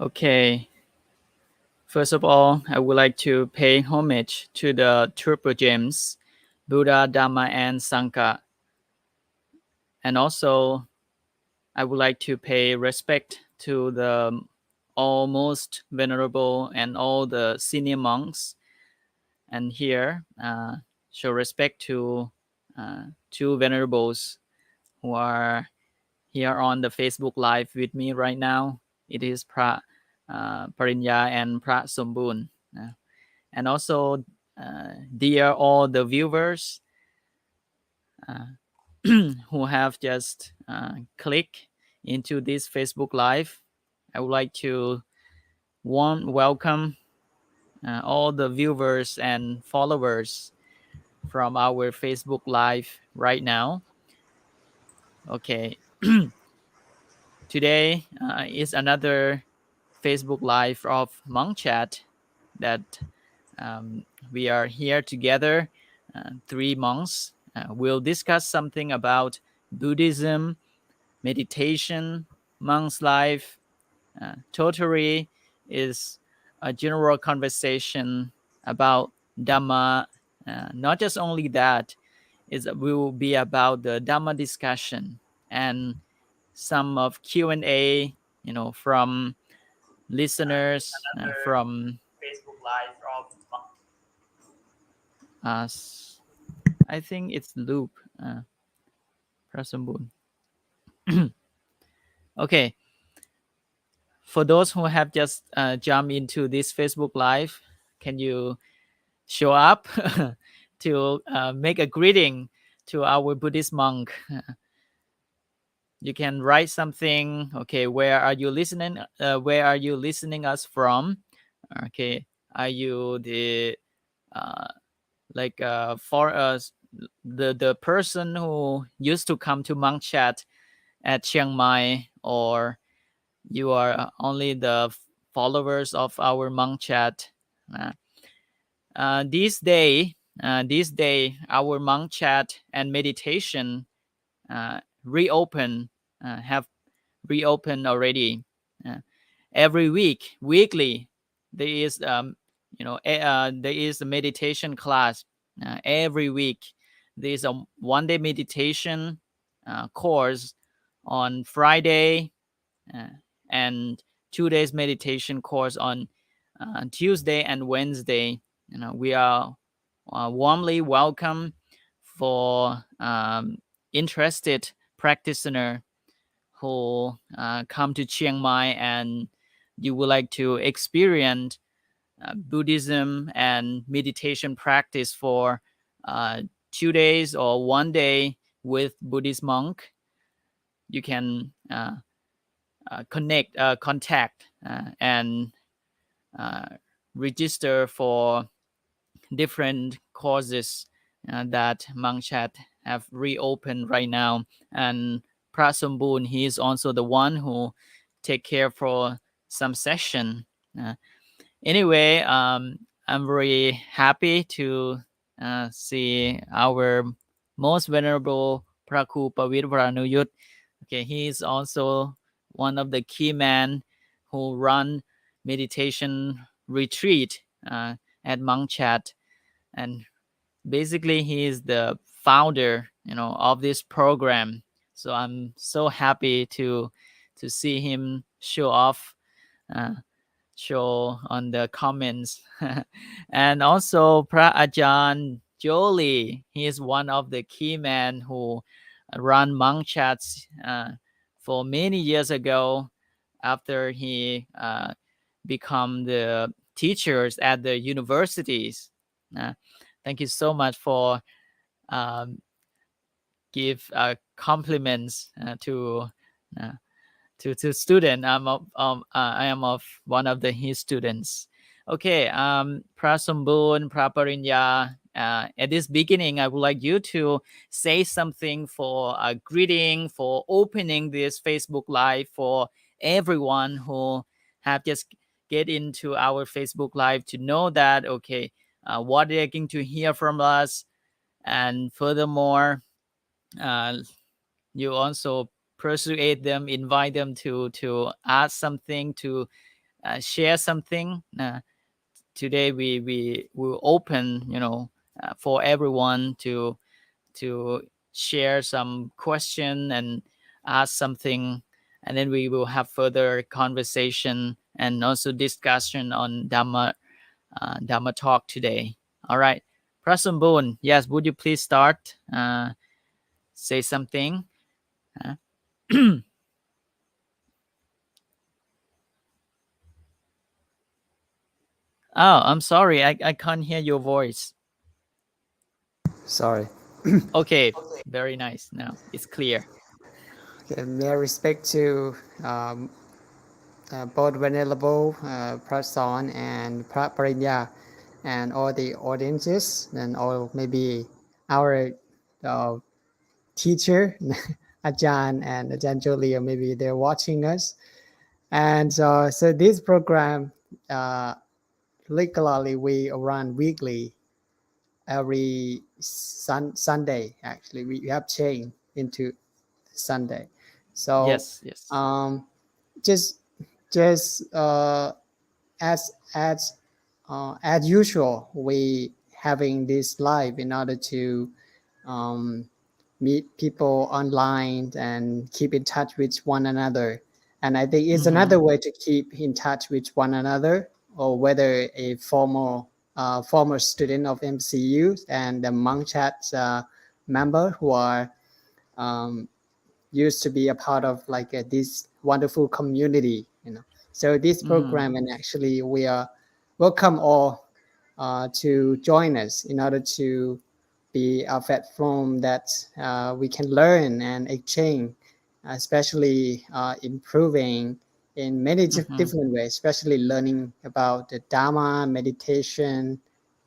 Okay. First of all, I would like to pay homage to the Triple Gems, Buddha, Dhamma, and Sangha. And also, I would like to pay respect to the almost venerable and all the senior monks. And here, show respect to two venerables who are here on the Facebook Live with me right now. It is Palinya and Somboon. And also, dear all the viewers who have just clicked into this Facebook Live, I would like to warm welcome all the viewers and followers from our Facebook Live right now. Okay. Today is another Facebook Live of Monkchat that we are here together, three monks. We'll discuss something about Buddhism, meditation, monk's life. Totally is a general conversation about Dhamma. Not just only that, it will be about the Dhamma discussion and some of Q&A, from listeners, from Facebook Live of us. I think it's Loop, Prasambun. Okay, for those who have just jumped into this Facebook Live, can you show up to make a greeting to our Buddhist monk? You can write something. Okay, where are you listening? Where are you listening us from? Okay, are you the for us the person who used to come to Monkchat at Chiang Mai, or you are only the followers of our Monkchat? This day, our Monkchat and meditation have reopened already. Every weekly, there is there is a meditation class. Every week, there is a one-day meditation course on Friday, and 2 days meditation course on Tuesday and Wednesday. We are warmly welcome for interested practitioner who come to Chiang Mai and you would like to experience Buddhism and meditation practice for 2 days or one day with Buddhist monk. You can contact and register for different courses that Monkchat have reopened right now. And Somboon, he is also the one who take care for some session. Anyway, I'm very happy to see our most venerable Praku Pavit Varanuyut. Okay, he is also one of the key men who run meditation retreat at Monkchat, and basically he is the founder, of this program. So I'm so happy to see him show off, show on the comments. And also Ajahn Jolie, he is one of the key men who run Monkchats for many years ago after he become the teachers at the universities. Thank you so much for give compliments to student. I am of one of his students. Okay, Prasombun, Praparinya. At this beginning, I would like you to say something for a greeting, for opening this Facebook Live for everyone who have just get into our Facebook Live to know that, okay, what they're going to hear from us. And furthermore, you also persuade them, invite them to ask something, to share something. Today we will open, for everyone to share some question and ask something, and then we will have further conversation and also discussion on Dhamma talk today. All right, Prasambun, yes, would you please start? Say something. Uh, oh, I'm sorry, I can't hear your voice. Sorry. Okay, very nice. Now it's clear. Okay, may I respect to both Venerable Prason and Palinya and all the audiences and all maybe our uh, teacher, Ajahn and Ajahn Julia, maybe they're watching us. And so this program, regularly we run weekly every Sunday. Actually, we have changed into Sunday. So Yes, yes. um, just just as usual, we having this live in order to um, meet people online and keep in touch with one another. And I think it's Mm-hmm. another way to keep in touch with one another, or whether a former student of MCU and the Monkchat member who are um, used to be a part of like this wonderful community, so this Mm-hmm. program, and actually we are welcome all to join us in order to be a platform that we can learn and exchange, especially improving in many Mm-hmm. different ways, especially learning about the Dharma, meditation,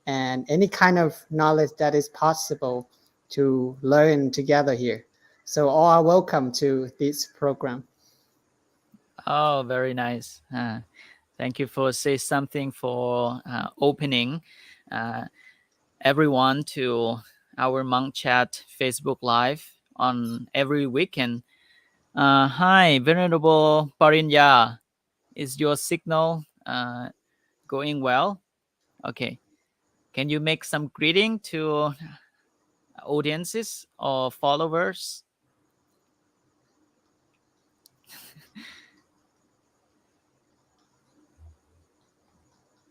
and any kind of knowledge that is possible to learn together here. So all are welcome to this program. Oh, very nice. Thank you for say something for opening uh, everyone to our Monk Chat Facebook Live on every weekend. Hi, Venerable Palinya. Is your signal going well? Okay. Can you make some greeting to audiences or followers?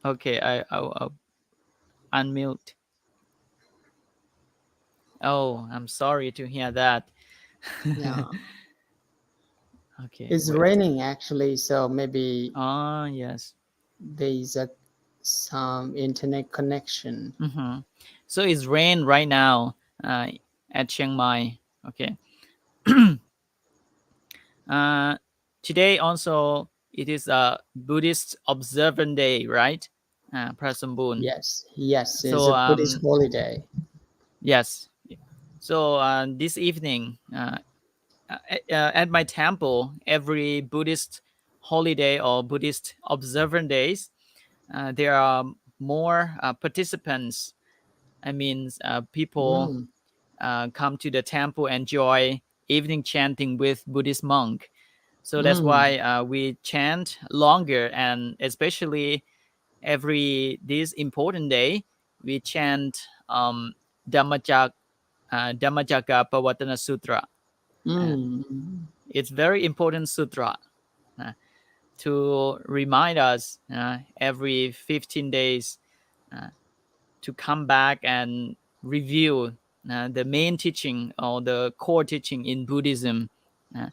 Okay, I'll unmute. Oh, I'm sorry to hear that. Yeah, Okay, it's wait. raining actually, so maybe Oh, yes. there's some internet connection. Mm-hmm. So it's rain right now at Chiang Mai. Okay. uh, Today also it is a Buddhist observant day, right? Prasambun. Yes, yes, it's So a Buddhist holiday. yes. So this evening at my temple, every Buddhist holiday or Buddhist observant days, there are more participants. I mean, people Mm, come to the temple, enjoy evening chanting with Buddhist monk. So that's mm, why we chant longer, and especially every this important day, we chant Dhammajak, Dhammajaka Pavattana Sutra. Uh, mm, it's very important sutra uh, to remind us every 15 days uh, to come back and review the main teaching or the core teaching in Buddhism. Uh,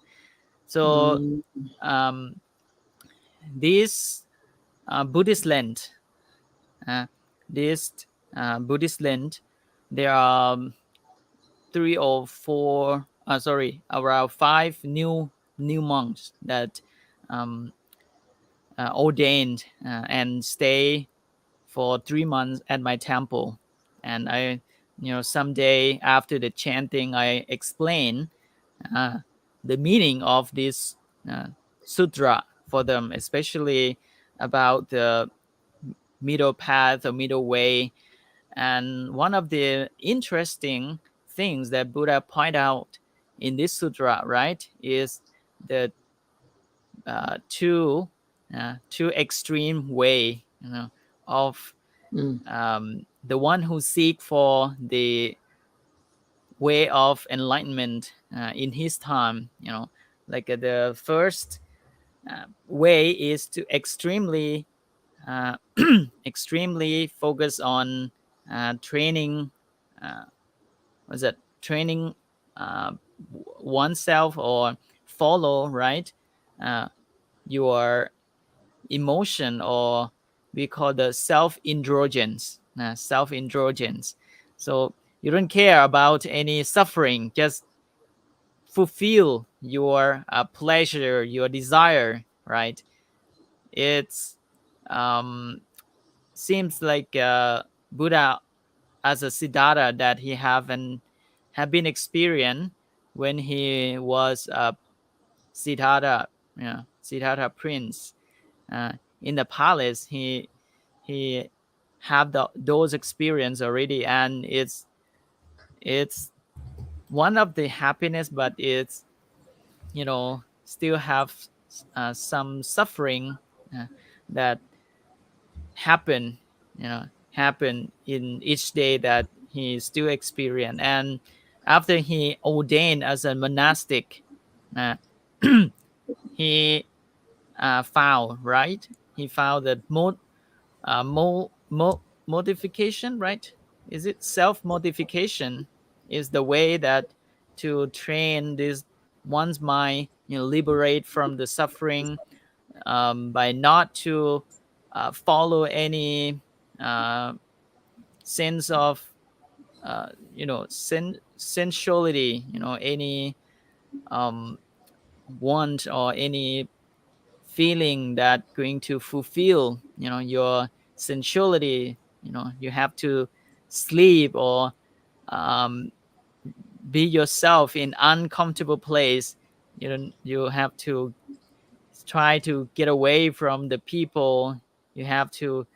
so mm, um, this Buddhist Lent, uh, this Buddhist Lent, there are three or four, around five new monks that um, ordained and stay for 3 months at my temple. And I, someday after the chanting, I explain uh, the meaning of this uh, sutra for them, especially about the middle path or middle way. And one of the interesting things that Buddha point out in this sutra, right, is the two extreme way, of mm, the one who seek for the way of enlightenment in his time. Like the first way is to uh, extremely focus on training. Was it training uh, oneself, or follow, right? Uh, your emotion, or we call the self indulgence. So you don't care about any suffering, just fulfill your pleasure, your desire, right? It's um, seems like Buddha as a Siddhartha that he have been experienced when he was a Siddhartha, Siddhartha prince uh, in the palace. He have those experience already, and it's one of the happiness, but it's still have some suffering uh, that happen in each day that he still experience. And after he ordained as a monastic, uh, he found, right, he found that modification, right? Is it self modification is the way that to train this one's mind, liberate from the suffering, by not to follow any uh, sense of sensuality, any um, want or any feeling that going to fulfill your sensuality. You have to sleep, or um, be yourself in uncomfortable place. You have to try to get away from the people. You have to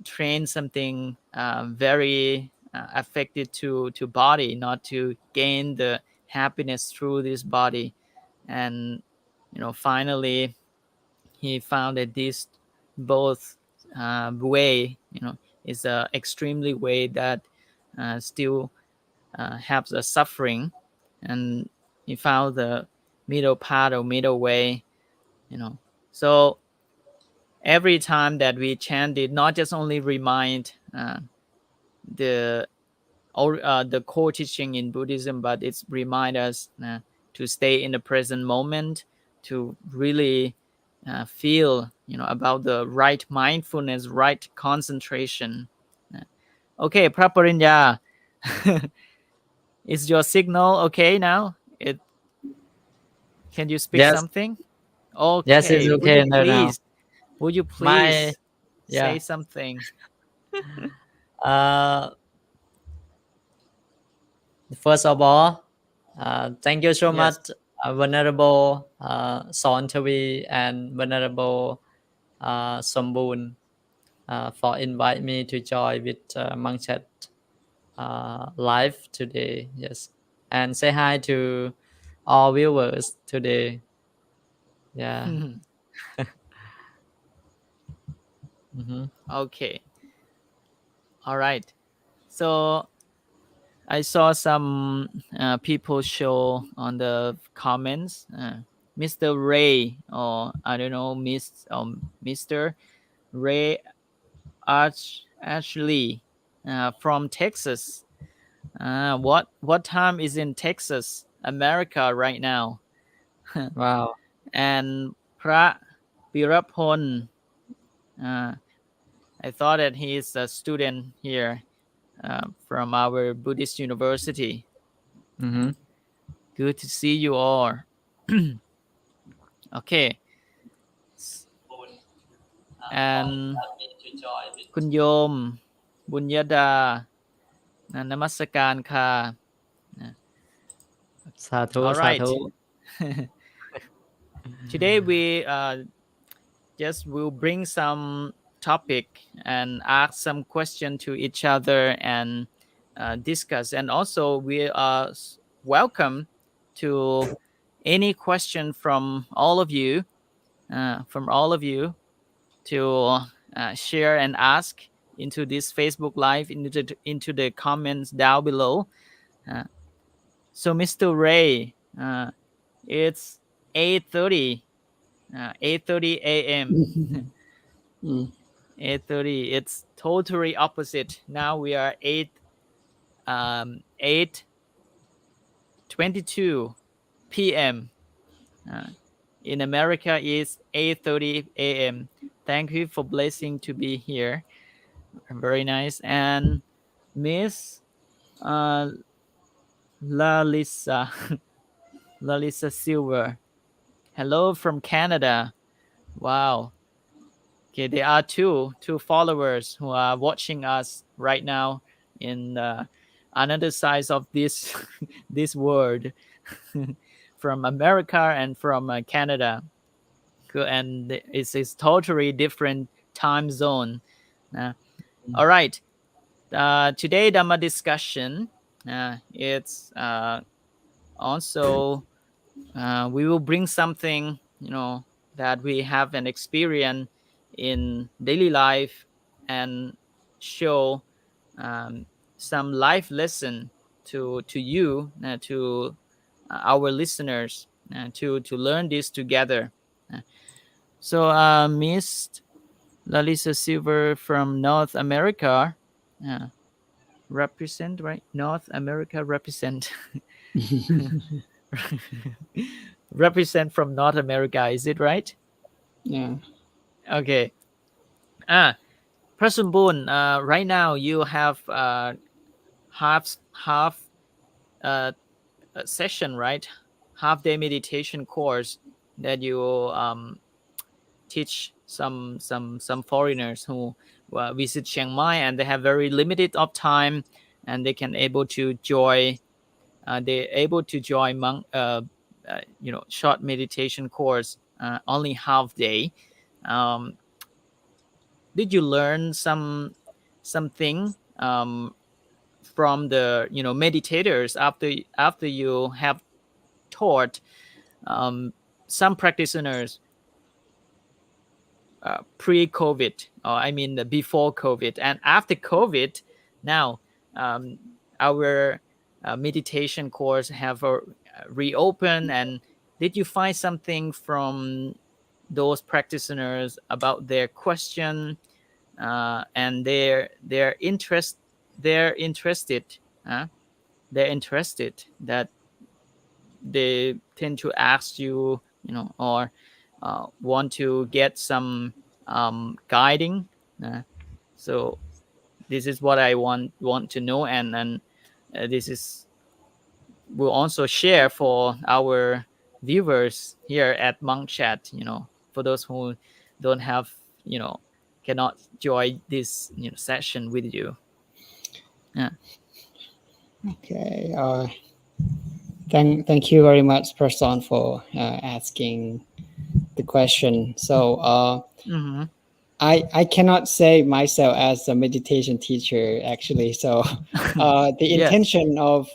train something very affected to body, not to gain the happiness through this body. And finally he found that this both way, is a extremely way that still helps us suffering. And he found the middle path or middle way. So every time that we chant it, not just only remind the the core teaching in Buddhism, but it's remind us to stay in the present moment, to really feel about the right mindfulness, right concentration. Okay, Praparinya, is your signal okay now? Can you speak Yes, something? yes, it's Okay, okay now. would you My please say yeah. something? Uh, First of all, thank you so Yes. much, Venerable Sonethavy and Venerable Somboon, for inviting me to join with Monkchat live today. Yes, and say hi to all viewers today. Yeah. Mm-hmm. Okay. All right. So I saw some people show on the comments, Mr. Ray, or I don't know, Mr. Ray Ashley from Texas. What time is in Texas, America right now? Wow. And Pra Pirapon, uh, I thought that he is a student here from our Buddhist university. Mm-hmm. Good to see you all. Okay. And คุณโยมบุญยดานมัสการค่ะ Sadhu, All right. sadhu. Today we just will bring some topic and ask some question to each other, and discuss. And also we are welcome to any question from all of you, to share and ask into this Facebook Live, into the comments down below. Uh, so, Mr. Ray, it's 8:30, 8:30 a.m. Mm. 8:30. It's totally opposite. Now we are 8:22 p.m. Uh, in America is 8:30 a.m. Thank you for blessing to be here. Very nice. And Miss uh, Lalisa, Lalisa Silver. Hello from Canada. Wow. Okay, there are two followers who are watching us right now in another side of this this world, from America and from Canada. And it's totally different time zone. Uh, all right. Today Dhamma discussion. It's also we will bring something, that we have an experience in daily life, and show um, some life lesson to you, to our listeners, to learn this together. So Miss Lalisa Silver from North America, uh, represent, right? North America represent. Represent from North America, is it right? Yeah. Okay. Ah, Person Boon, right now you have half uh, session, right? Half day meditation course that you teach some foreigners who visit Chiang Mai, and they have very limited of time, and they can able to join. They're able to join short meditation course, only half day. Um, did you learn something from the meditators after you have taught um, some practitioners pre-COVID, or I mean before COVID and after COVID? Now our meditation course have reopened, and did you find something from those practitioners about their question, and they're interested uh, they're interested that they tend to ask you, or want to get some guiding. So this is what I want to know, and this is will also share for our viewers here at Monkchat. For those who don't have, you know cannot join this session with you. Yeah. Okay. Thank you very much, person, for asking the question. So Mm-hmm. I cannot say myself as a meditation teacher actually. So the Yes. intention of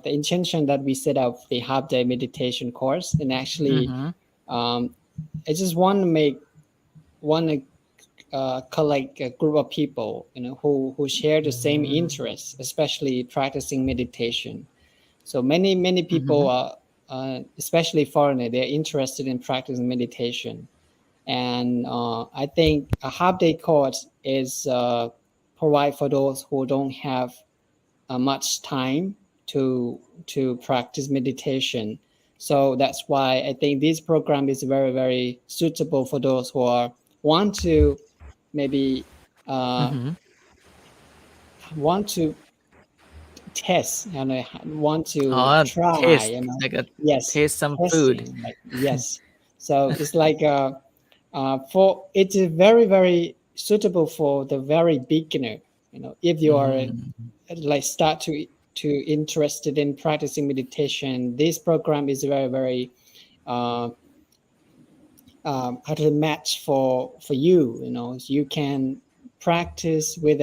the intention that we set up the half day meditation course, and actually Mm-hmm. um, I just want to collect a group of people, who share the same interests, especially practicing meditation. So many Mm-hmm. people are, especially foreigner, they're interested in practicing meditation. And I think a half day course is provide for those who don't have much time to practice meditation. So that's why I think this program is very suitable for those who are want to maybe uh, Mm-hmm. want to test, want to try, Taste, like a yes, taste some food. testing, like, yes. So it's like for it is very suitable for the very beginner. If you are Mm-hmm. like start to interested in practicing meditation, this program is very uh, how to match for you. So you can practice with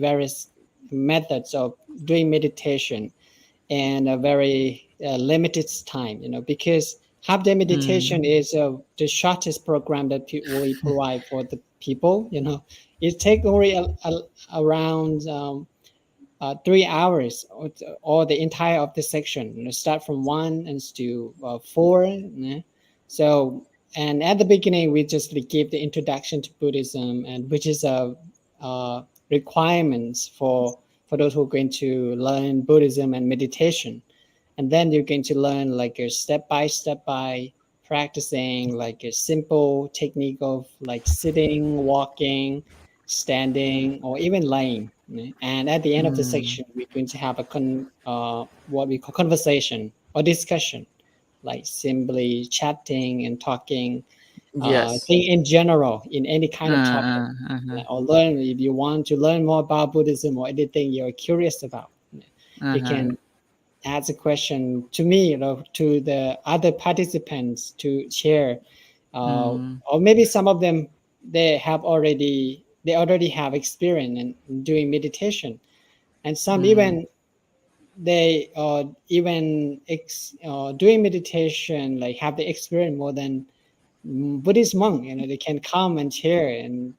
various methods of doing meditation, and a very limited time, because half day meditation Mm. is the shortest program that we provide for the people. It takes only around 3 hours, or the entire of the section, start from 1 and to 4. So, and at the beginning we just give the introduction to Buddhism, and which is a requirements for those who are going to learn Buddhism and meditation. And then you're going to learn like a step by practicing like a simple technique of like sitting, walking, standing, or even lying. And at the end of the Mm. section, we're going to have a what we call conversation or discussion, like simply chatting and talking, Yes. think in general in any kind of topic, Uh-huh. or learn if you want to learn more about Buddhism or anything you're curious about. You Uh-huh. can ask a question to me, to the other participants to share, Mm. or maybe some of them they already have experience in doing meditation, and some Mm. they doing meditation, like have the experience more than Buddhist monk. They can come and share, and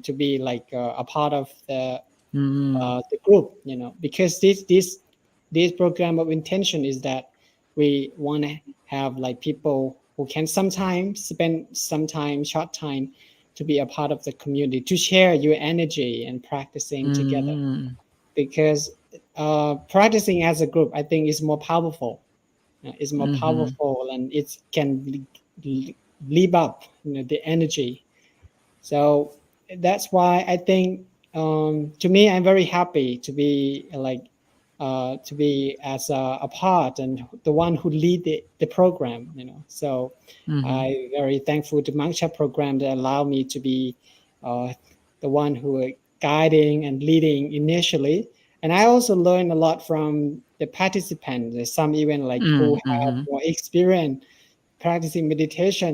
to be like a part of Mm. the group, because this program of intention is that we want to have like people who can sometimes spend some time, short time, to be a part of the community, to share your energy and practicing together. Mm. Because practicing as a group, I think, is more powerful. Is more Mm-hmm. powerful, and it can live up, the energy. So that's why I think, to me, I'm very happy to be to be as a part and the one who lead the program. So Mm-hmm. I very thankful to Monkchat program that allow me to be uh, the one who are guiding and leading initially. And I also learned a lot from the participants. There's some even like who have Mm-hmm. more experience practicing meditation,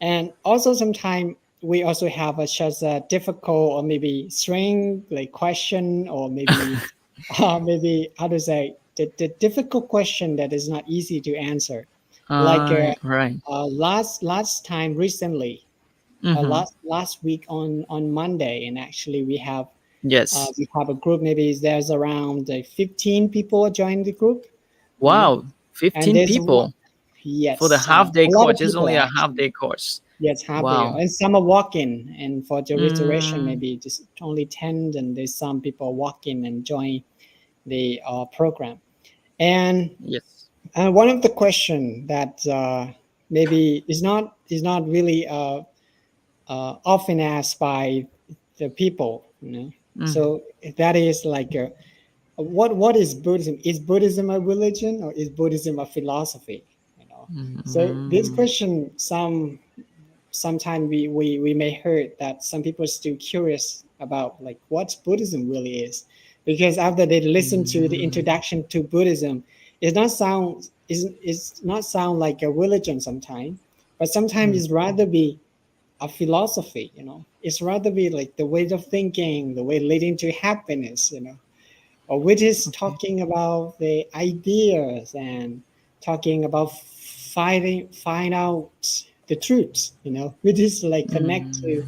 and also sometimes we also have such a difficult or maybe strange like question, or maybe maybe how to say, the difficult question that is not easy to answer, like Right. last time recently, Mm-hmm. last week on Monday. And actually Yes. we have a group, maybe there's around 15 people join the group. uh, Wow. and 15 there's people for the yes, half day a lot of course. It's people only a half actually. day course. Yes, half day, Wow. and some are walk-in, and for the reservation, Mm. maybe just only 10. And there's some people walk in and join the program. And Yes. one of the question that maybe is not really often asked by the people, Mm. so that is like, what is Buddhism? Is Buddhism a religion, or is Buddhism a philosophy? So this Mm. question, sometimes we may heard that some people are still curious about like what Buddhism really is, because after they listen to the Mm. introduction to Buddhism, it's not sound like a religion sometimes, but sometimes Mm. it's rather be a philosophy. It's rather be like the way of thinking, the way leading to happiness, or which is Okay. talking about the ideas and talking about find out the truth, which is like connect to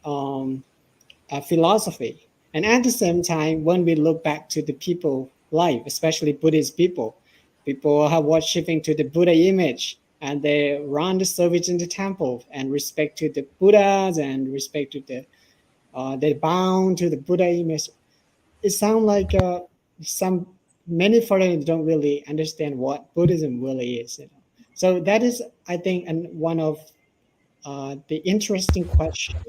Mm. the philosophy. And at the same time, when we look back to the people life, especially Buddhist people are worshiping to the Buddha image, and they run the service in the temple and respect to the Buddhas, and respect to they bound to the Buddha image. It sounds like some many foreigners don't really understand what Buddhism really is. So that is, I think, and one of the interesting question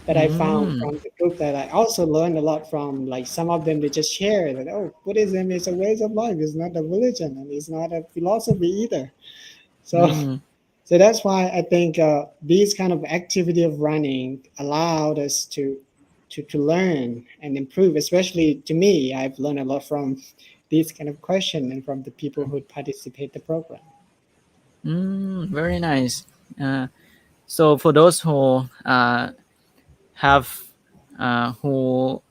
that I found Mm. from the group, that I also learned a lot from. Like some of them, they just share that, oh, Buddhism is a way of life. It's not a religion, and it's not a philosophy either. So Mm. so that's why I think these kind of activity of running allowed us to learn and improve. Especially to me, I've learned a lot from these kind of question and from the people who participate the program. Mm. Very nice. Uh, so for those who have who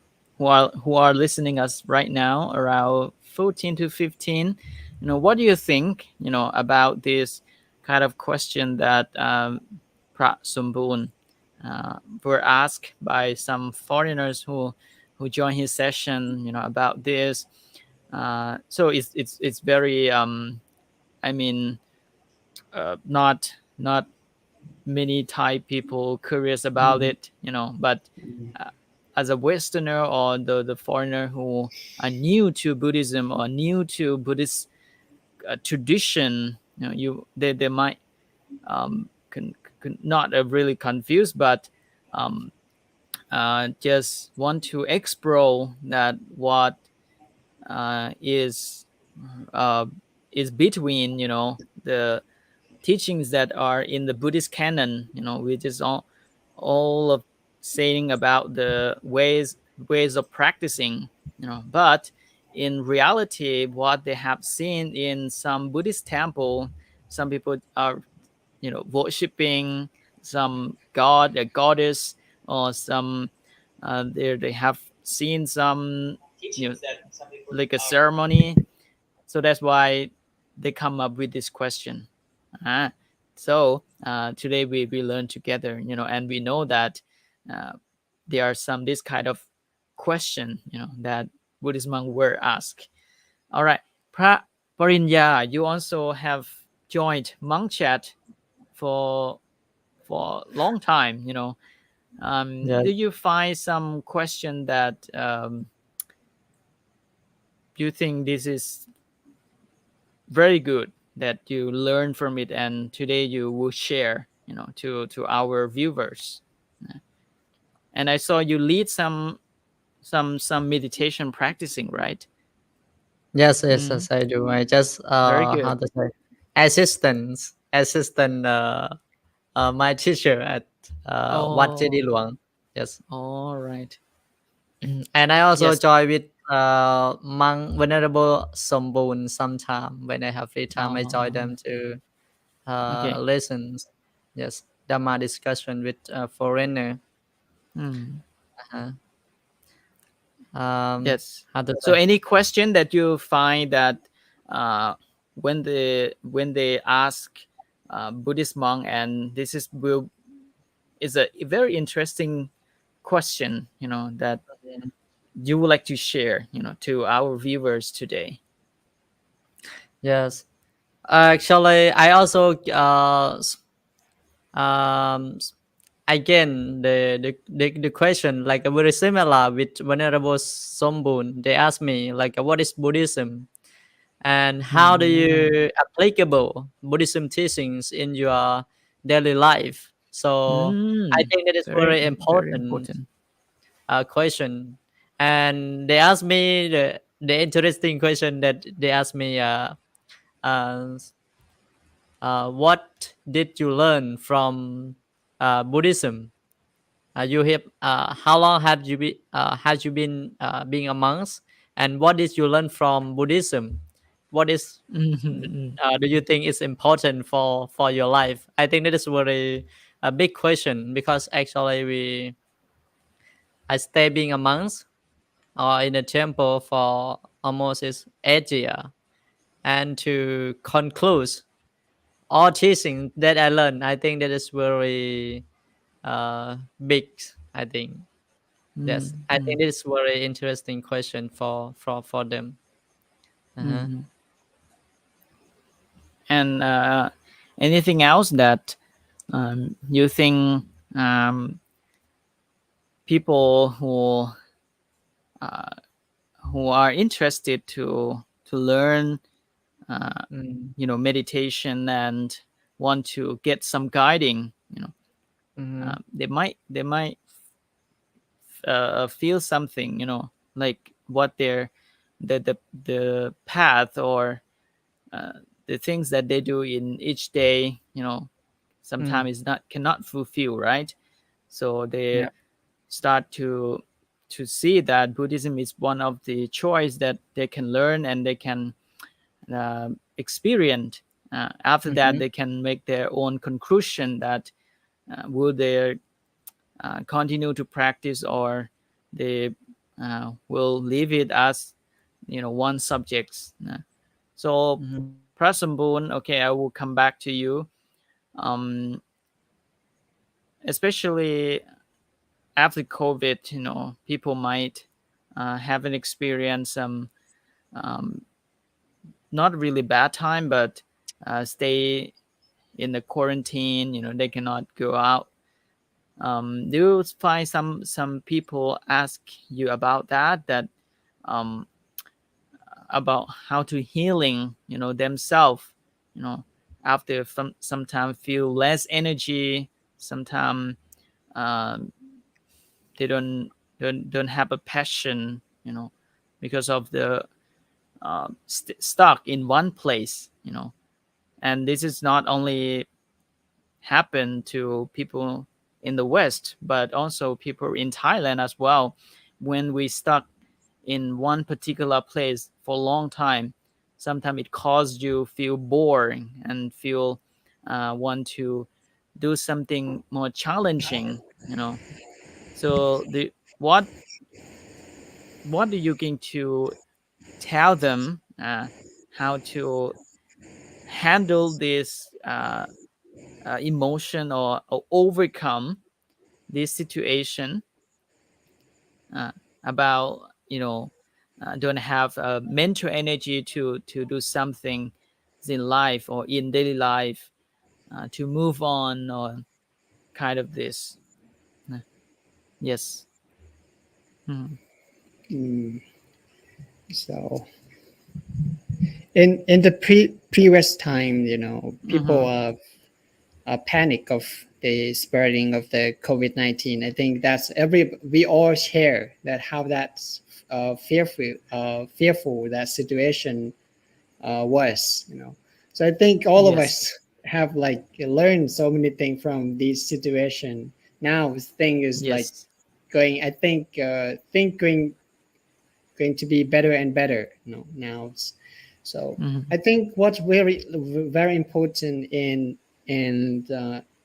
are listening us right now, around 14 to 15, what do you think, about this kind of question that Somboon were asked by some foreigners who joined his session, about this. So it's very I mean, not many Thai people curious about Mm, it, but mm, uh, as a Westerner or the foreigner who are new to Buddhism or new to Buddhist tradition, they might not really confused, but um, just want to explore that what is uh, is between, the teachings that are in the Buddhist canon, which is all of saying about the ways of practicing, but in reality, what they have seen in some Buddhist temple, some people are, worshiping some god, a goddess, or some they have seen some, you know like a ceremony. So that's why they come up with this question. Ah, so today we learn together, and we know that uh, there are some this kind of question, that Buddhist monk were asked. All right, Parinya, you also have joined Monkchat for for a long time. Yes. Do you find some question that you think this is very good, that you learn from it, and today you will share, to our viewers? And I saw you lead some meditation practicing, right? Yes, yes, Mm, yes, I do. I just very how good. to say, assistant my teacher at Wat Chedi Oh, Luang. Yes. all right. And I also Yes. join with Monk Venerable Somboon sometime when I have free time. I join Oh, them to okay. lessons. Yes, Dhamma discussion with foreigner. Mm, Uh-huh. Um, yes. how to So say? any question that you find that when they ask Buddhist monk, and this is a very interesting question, that you would like to share, to our viewers today? Yes. Actually, I also s- again the question like very similar with Venerable Somboon. They asked me like what is Buddhism and how do Mm, you applicable Buddhism teachings in your daily life. So I mm, think that is very, very very important important. question. And they asked me the interesting question that they asked me. Uh, what did you learn from Buddhism? You have how long have you been being a monk, and what did you learn from Buddhism? What is Mhm, do you think is important for your life? I think that is very a big question because actually I stay being a monk or in a temple for almost is 8 years, and to conclude all teaching that I learned, I think that is very big. I think yes, mm, I mm, think this is very interesting question for them. Uh-huh. mhm. And anything else that you think um, people uh, who are interested to learn, uh, Mm, meditation, and want to get some guiding, mm-hmm. they might feel something, like what their the path, or uh, the things that they do in each day, Mm, sometimes is not cannot fulfill, right? So they yeah. start to see that Buddhism is one of the choice that they can learn, and they can experience. After that, Mm-hmm. they can make their own conclusion that will they continue to practice, or they will leave it as one subject. So Mhm. Prasambun, okay, I will come back to you. Um, Especially after COVID, people might have an experience some um, not really bad time, but stay in the quarantine. They cannot go out. Do you find some people ask you about that um, about how to healing themselves, you know after sometimes feel less energy, sometimes um, they don't have a passion, because of the stuck in one place, and this is not only happen to people in the West, but also people in Thailand as well. When we stuck in one particular place for a long time, sometimes it causes you feel boring and feel want to do something more challenging. So the what are you going to tell them how to handle this emotion, or overcome this situation, uh, about don't have mental energy to do something in life or in daily life, to move on, or kind of this. Uh, yes. Mhm. Mm. So in the previous time, people Mhm. panic of the spreading of the COVID-19. I think that's we all share that how that's fearful that situation was. So I think all of Yes. us have like learned so many things from this situation. Now this thing is like Yes. going. I think going to be better and better. Now. So Mhm. I think what's very important in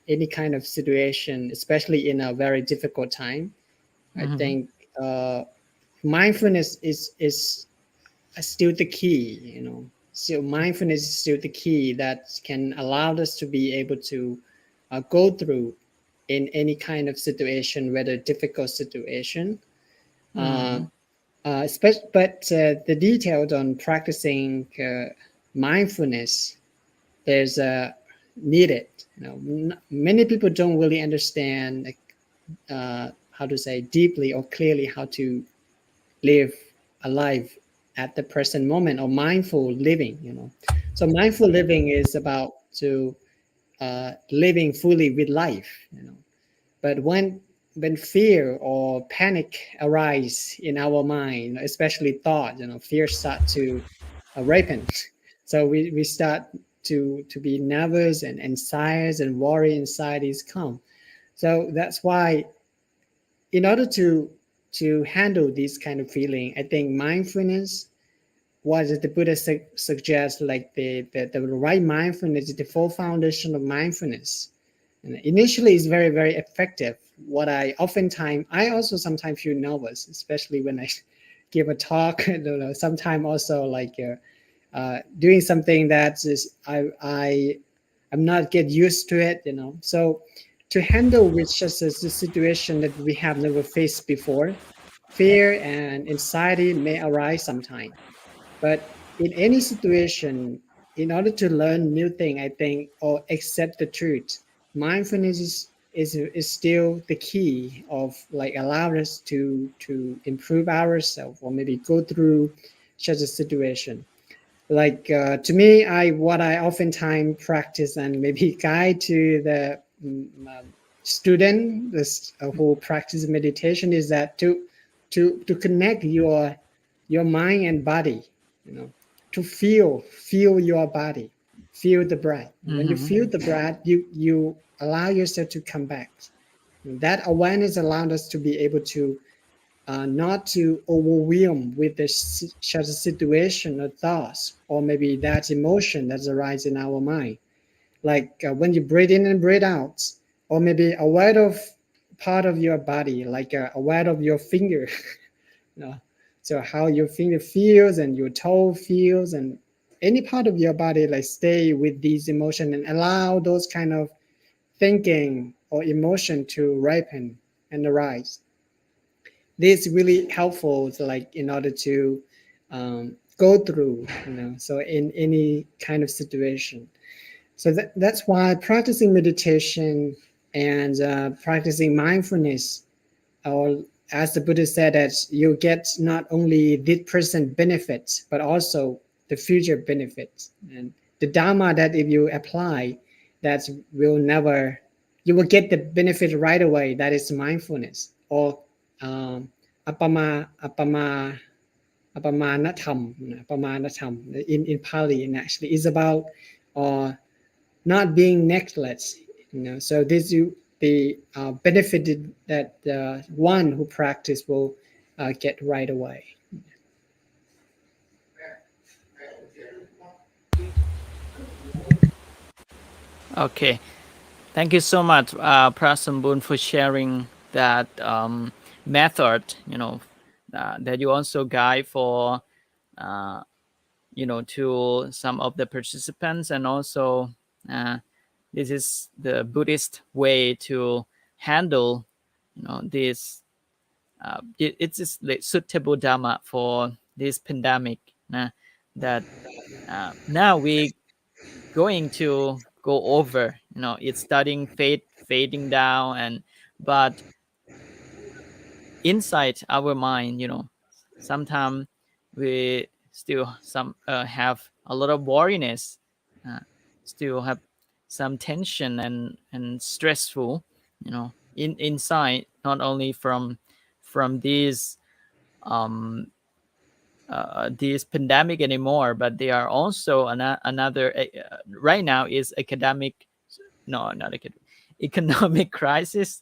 any kind of situation, especially in a very difficult time, I Mhm. think mindfulness is still the key. So mindfulness is still the key that can allow us to be able to go through in any kind of situation, whether difficult situation. Uh, Mhm. but the details on practicing mindfulness, there's needed. Many people don't really understand how to say deeply or clearly how to live a life at the present moment or mindful living. So mindful living is about to living fully with life. But when fear or panic arise in our mind, especially thought, fear start to ripen. So we start to be nervous and anxious and worry inside is come. So that's why in order to handle this kind of feeling, I think mindfulness, what the Buddha suggests, like the right mindfulness is the full foundation of mindfulness. And initially, it's very, very effective. What I also sometimes feel nervous, especially when I give a talk. Sometimes also like doing something that is I'm not get used to it. So to handle with just as a situation that we have never faced before, fear and anxiety may arise sometime. But in any situation, in order to learn new thing, I think, or accept the truth, mindfulness is still the key of like allow us to improve ourselves or maybe go through such a situation. Like to me, what I oftentimes practice and maybe guide to the student this who practice meditation is that to connect your mind and body, to feel your body, feel the breath. When you Mhm. feel the breath, you allow yourself to come back. That awareness allowed us to be able to not to overwhelm with the such a situation or thoughts or maybe that emotion that's arise in our mind. Like when you breathe in and breathe out, or maybe aware of part of your body, like aware of your finger, you know, so how your finger feels and your toe feels, and any part of your body, like stay with these emotion and allow those kind of thinking or emotion to ripen and arise. This is really helpful to, like, in order to go through, so in any kind of situation. So that's why practicing meditation and practicing mindfulness, or as the Buddha said, that you get not only the present benefits but also the future benefits, and the Dharma that if you apply, that will never, you will get the benefit right away. That is mindfulness, or um, apama apama apamanatham. Apamanatham in Pali, and actually is about uh, not being neglected. So this you the benefited that the one who practice will get right away. Okay, thank you so much, Somboon, for sharing that method. That you also guide for uh, to some of the participants, and also uh, this is the Buddhist way to handle this. It's just like suitable dharma for this pandemic. That now we going to go over. It's starting fading down, and but inside our mind, sometimes we still some have a lot of worriness, uh, still have some tension and stressful, inside, not only from this pandemic anymore, but they are also another right now is academic, no, not academic, economic crisis,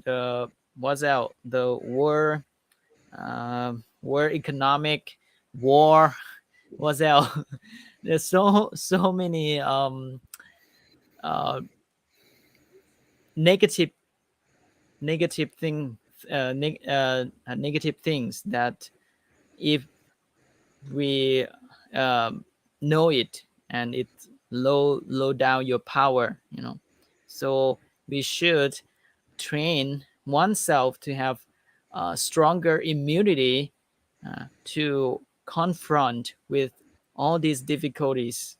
the what's out the war economic war, what's out. There's so many uh negative negative thing negative things that if we know it, and it low down your power, so we should train oneself to have stronger immunity to confront with all these difficulties.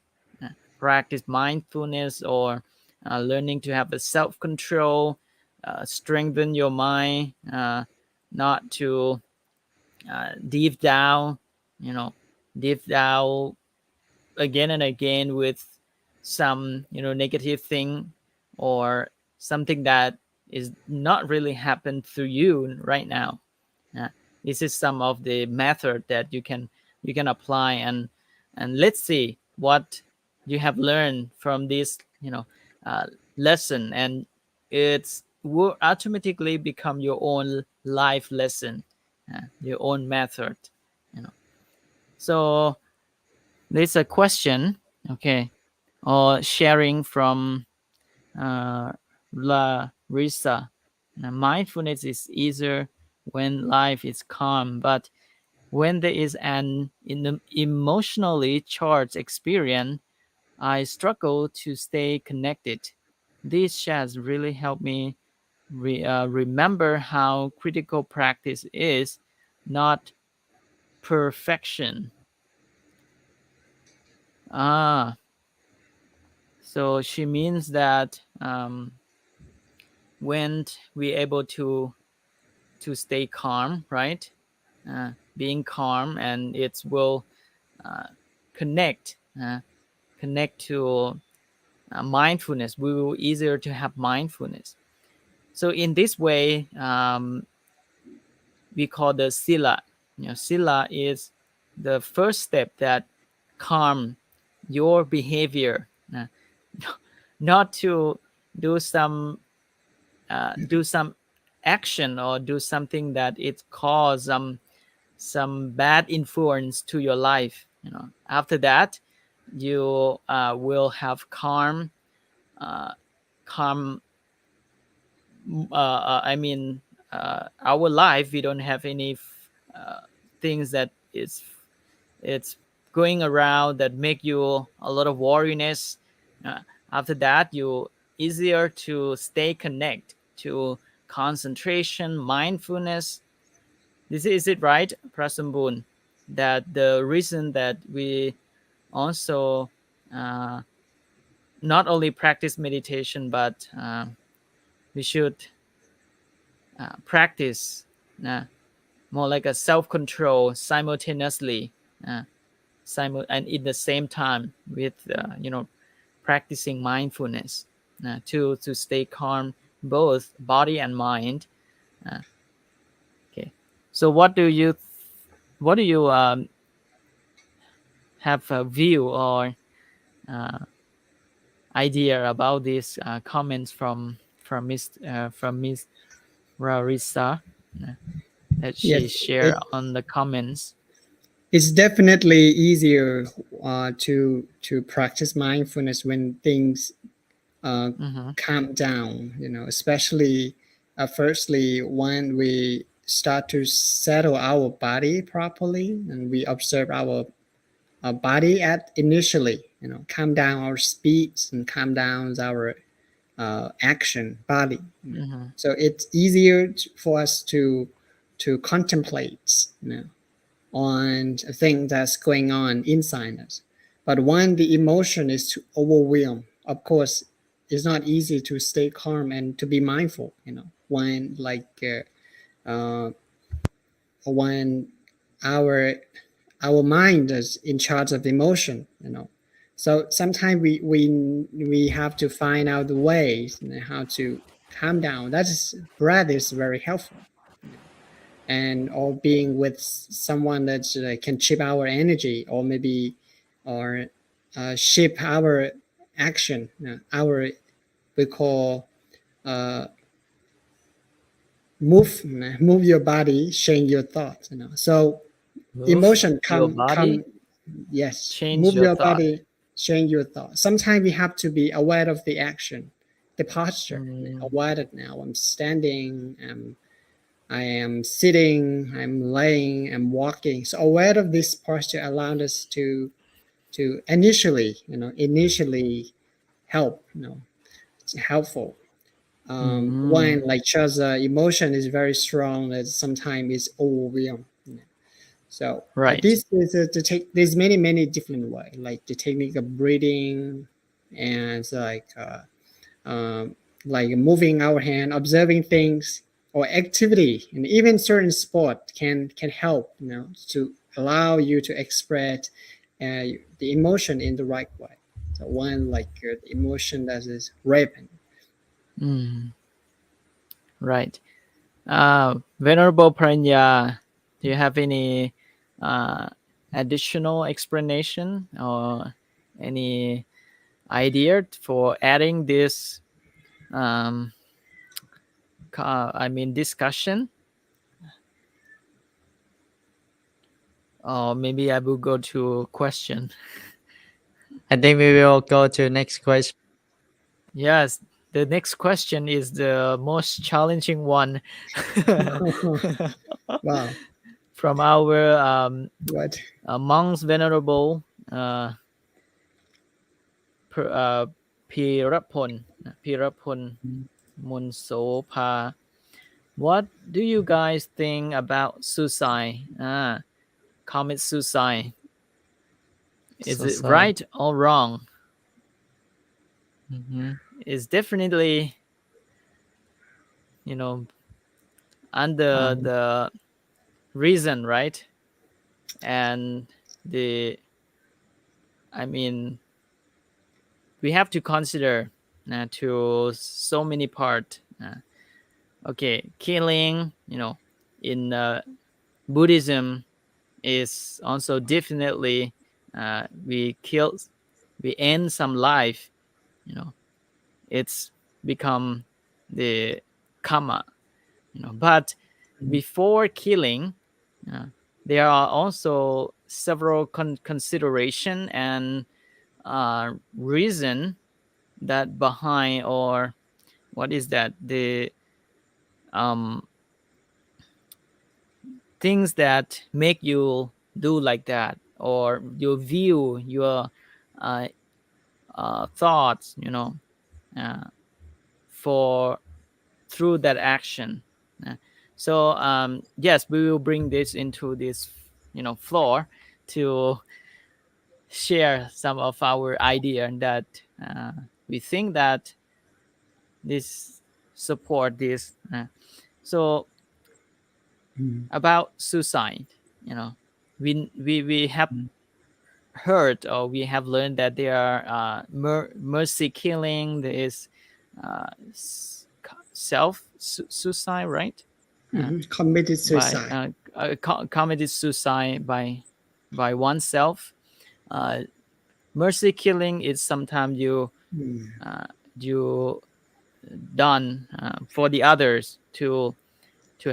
Practice mindfulness, or learning to have a self-control, strengthen your mind, not to deep down, you know deep down again and again with some negative thing, or something that is not really happened to you right now. uh, this is some of the method that you can apply, and let's see what you have learned from this uh, lesson, and it's will automatically become your own life lesson, your own method. you know so there's a question, okay, or sharing from uh, La Risa. Now, mindfulness is easier when life is calm, but when there is an emotionally charged experience, I struggle to stay connected. These chats really help me remember how critical practice is, not perfection. Ah, so she means that when we able to stay calm, right? Being calm, and it will uh, connect connect to mindfulness. We will easier to have mindfulness. So in this way, we call the sila. Sila is the first step that calm your behavior, not to do some do some action, or do something that it cause some bad influence to your life. After that, you will have uh, calm. I mean, our life. We don't have any things that is it's going around that make you a lot of worriness. uh, After that, you easier to stay connect to concentration, mindfulness. This is it, right, Prasambun? That the reason that we also uh, not only practice meditation, but we should practice more like a self-control simultaneously, uh, and in the same time with practicing mindfulness to stay calm, both body and mind. Uh, okay, so what do you have a view or uh, idea about these comments from Miss Rarissa uh, that she Yes, shared on the comments? it's definitely easier to practice mindfulness when things uh, Mm-hmm. calm down. You know, especially firstly when we start to settle our body properly and we observe our body at initially. You know, calm down our speeds and calm down our action body. You know. Mm-hmm. So it's easier for us to contemplate. You know, on a thing that's going on inside us. But when the emotion is to overwhelm, of course, it's not easy to stay calm and to be mindful. You know, when our mind is in charge of emotion. You know, so sometimes we have to find out the ways, you know, how to calm down. That is breath is very helpful. You know, and or being with someone that can chip our energy or maybe or shape our action, our we call uh, move your body, change your thoughts. You know, so Move emotion your come. body, Yes, change move your your thought. body, change your thoughts. Sometimes we have to be aware of the action, the posture. Mm, Aware that now I'm standing, I am sitting, I'm laying, I'm walking. So aware of this posture allowed us to initially, initially help, it's helpful. mm, When like just emotion is very strong, that sometimes it's overwhelmed. So right. this is to take. There's many different way, like the technique of breathing, and um, like moving our hand, observing things or activity, and even certain sport can help, to allow you to express the emotion in the right way. So one like the emotion that is rapid. Mm, right. Venerable Palinya, do you have any uh, additional explanation or any idea for adding this um, discussion? Or maybe I will go to question. I think we will go to next question. Yes, the next question is the most challenging one Wow, from our what? monks venerable uh, per, uh, Pirapon Pirapon Munsopa. What do you guys think about suicide? Commit suicide. Is it Suicide. right or wrong? Mhm. It's definitely, you know, under Um, the reason, right? And the, I mean, we have to consider to so many part. Okay, killing, in Buddhism is also definitely we kill, we end some life. You know, it's become the karma. But before killing, uh, there are also several consideration and reason that behind, or what is that, the um things that make you do like that. or your view, your uh, thoughts, uh, for through that action. Uh, so yes, we will bring this into this floor to share some of our idea that we think that this support this. So about suicide, we have heard or we have learned that there are mercy killing. There is suicide, right? Committed By suicide. committed suicide by oneself. Uh, mercy killing is sometimes you done for the others to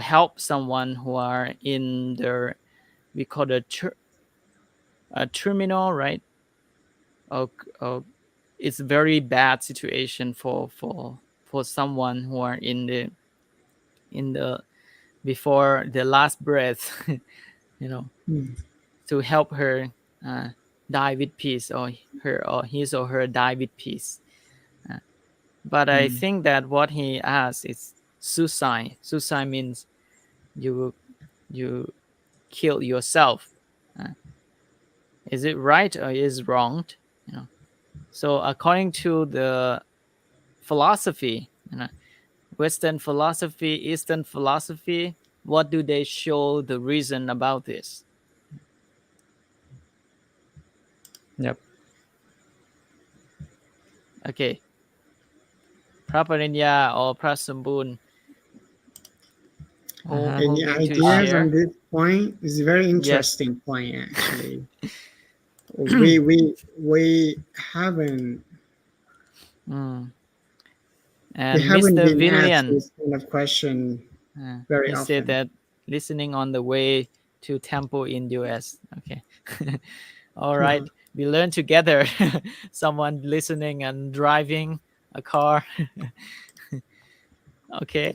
help someone who are in their, we call it a terminal, right? uh, uh, it's a very bad situation for someone who are in the before the last breath, you know to help her uh, die with peace, or her or his or her die with peace. But I think that what he asks is suicide means you you kill yourself. Is it right or is wrong? So according to the philosophy, Western philosophy, Eastern philosophy, what do they show the reason about this? Yep. Okay, Palinya or Somboon, who Any going to ideas on share? this point? It's a very Yes. interesting point, actually. We haven't Mm. we And haven't Mr. been asked Villian, this kind of question very he said often. that listening on the way to temple in US. Okay. All right. We learn together. Someone listening and driving a car. Okay.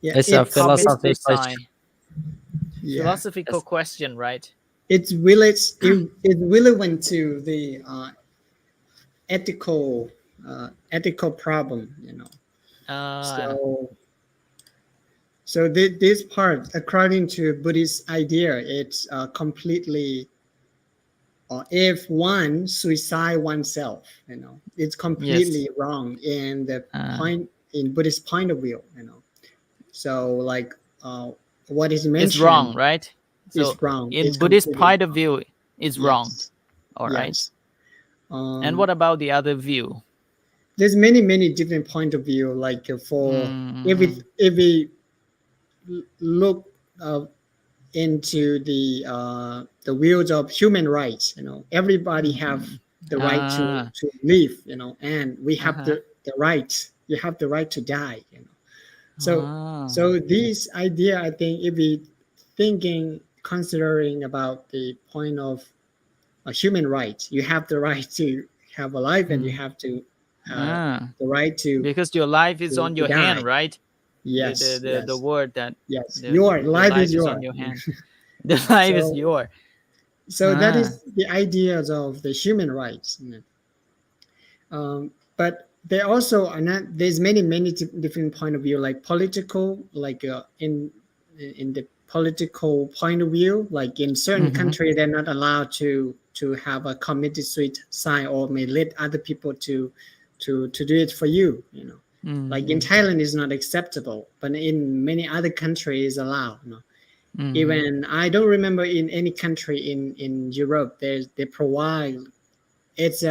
Yeah, It's a Commit philosophy question. suicide. yeah. Philosophical Yes. question, right? It really went to the ethical ethical problem, Uh, So this part, according to Buddhist idea, it's completely if one suicide oneself, it's yes. completely wrong in the Uh, point in Buddhist point of view. So like what is it's mentioned wrong, right? So is wrong. It's in Buddhist completely point of wrong. view, it's wrong. Yes, All right. yes. And Um, what about the other view? there's many different point of view. Like for Mm-hmm. if we look into the wheels of human rights, everybody have Mm-hmm. the right Ah, to live, and we have uh-huh. the right. You have the right to die. So Ah, so this idea, I think, if we thinking considering about the point of human rights, you have the right to have a life, and you mm. have to Ah. the right Because your life is on to your hand, die. right? The the Yes, the, the yes, word that yes. Your the life is life is on yours. your hand. The life is So your. that Ah, is the ideas of the human rights. But there also are not. There's many different point of view, like political, like in the political point of view, like in certain mm-hmm. country they're not allowed to have a committed suicide, or may let other people to do it for you. Like in Mm-hmm. Thailand is not acceptable, but in many other countries allowed. Mm-hmm. Even I don't remember in any country in Europe they provide. It's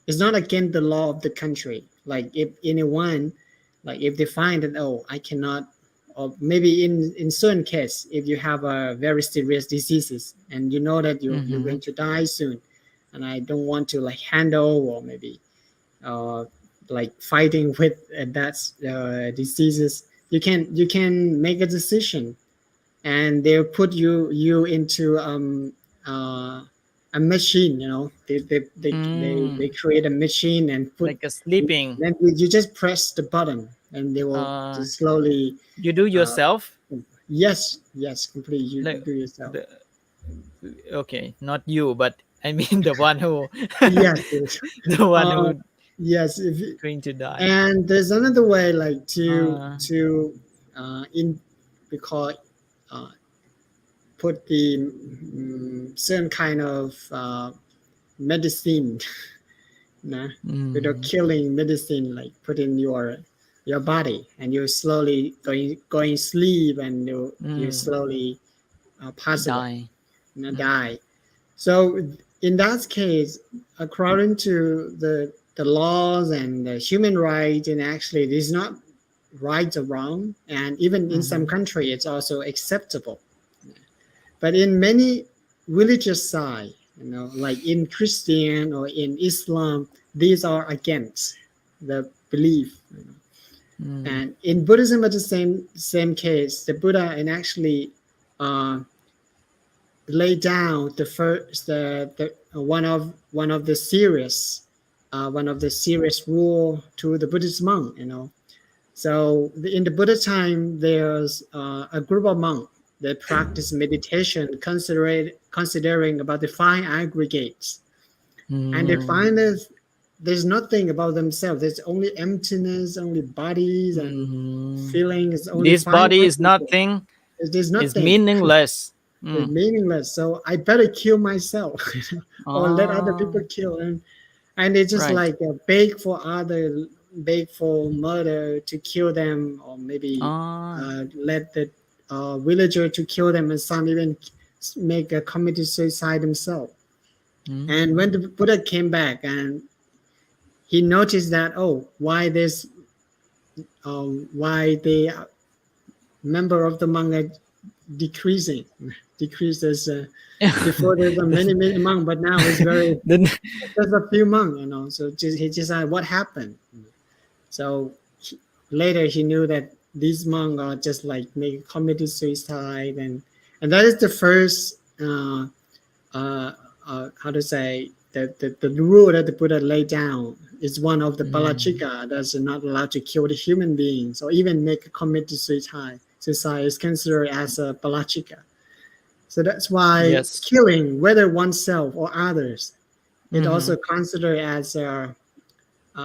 it's not against the law of the country. Like if anyone, like if they find that, oh, I cannot, or maybe in certain case, if you have a very serious diseases and you know that you're Mm-hmm. going to die soon, and I don't want to like handle, or maybe uh like fighting with that diseases, you can make a decision, and they'll put you into uh, a machine. They Mm. create a machine and put, Like a sleeping. then you just press the button and they will Uh, just slowly you do uh, yourself. yes, completely, you Like do yourself. the Okay, not you, but I mean the one who Yes, yes. the one Uh, who yes. going to die. And there's another way, like Uh, in because uh, put the certain kind of medicine, nah, without mm, killing medicine, like put in your body, and you slowly going sleep, and you mm, slowly pass away, die. Mm, die. So in that case, according to the laws and the human rights, and actually it is not right or wrong, and even in some mm-hmm, country it's also acceptable. But in many religious side, like in Christian or in Islam, these are against the belief. mm, And in Buddhism, at the same case, the Buddha and actually uh, lay down the first one of the serious rule to the Buddhist monk. So in the Buddha time, there's a group of monks that practice meditation, considering about the five aggregates, and they mm, find that there's nothing about themselves. There's only emptiness, only bodies and mm. feelings, only This five body is aggregates. nothing. There's Is nothing. meaningless. It's Mm. meaningless. So I better kill myself, or let other people Oh, kill. And they just right. like beg for murder to kill them, or maybe Oh, let the villager to kill them, and some even make a committed suicide themselves. And when mm, the Buddha came back, and he noticed that, oh, why the member of the monk are decreasing, decreases. Before there's a many monk, but now it's very then just a few monks. So he just said, what happened? So later he knew that these monks are just like make committed suicide, and that is the first how to say the rule that the Buddha laid down is one of the mm, palachika that's not allowed to kill the human beings or even make a committed suicide. Suicide is considered as a palachika. So that's why yes. killing, whether oneself or others, it Mm-hmm. also considered as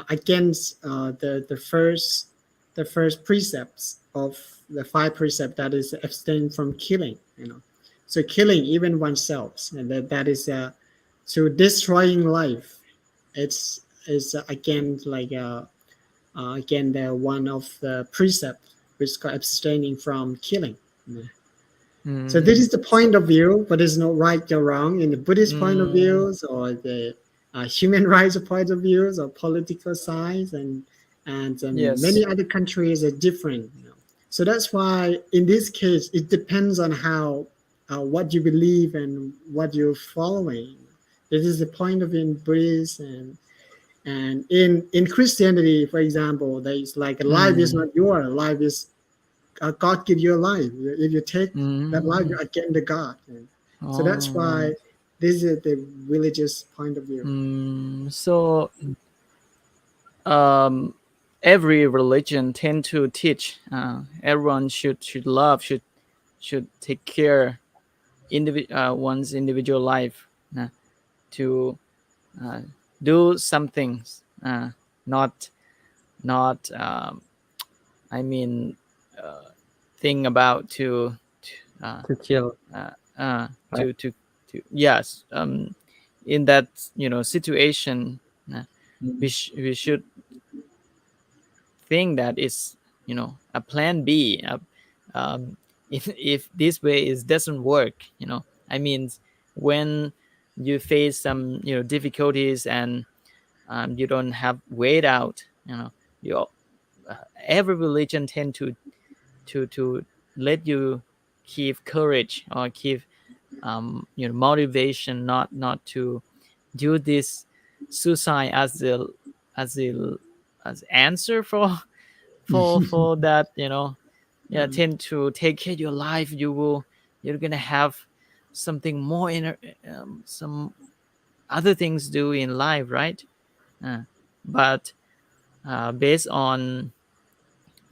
against the first precepts of the five precepts, that is abstain from killing. So killing even oneself, and that is so destroying life. It's is again like again the one of the precepts which is called abstaining from killing. So this Mm. is the So, point of view, but there's no right or wrong in the Buddhist point of mm, views, or the human rights point of views, or political sides, and yes. many other countries are different. So that's why in this case it depends on how what you believe and what you're following. This is the point of view in Buddhist, and in Christianity, for example, there is like life is Mm, not your life is God give you a life. If you take that life, mm, you're against the God. So that's all right. why this is the religious point of view. So, um, every religion tend to teach everyone should love, should take care one's individual life, to uh, do some things, not not I mean think about uh, To kill. uh, uh, Right. to yes, in that situation, uh, Mm. we should think that it's a plan B. If this way is doesn't work, I mean, when you face some difficulties, and you don't have way out, you every religion tend to let you keep courage, or keep motivation, not to do this suicide as the as answer for for that, yeah, tend to take care of your life. You're gonna have something more in some other things do in life, right? But based on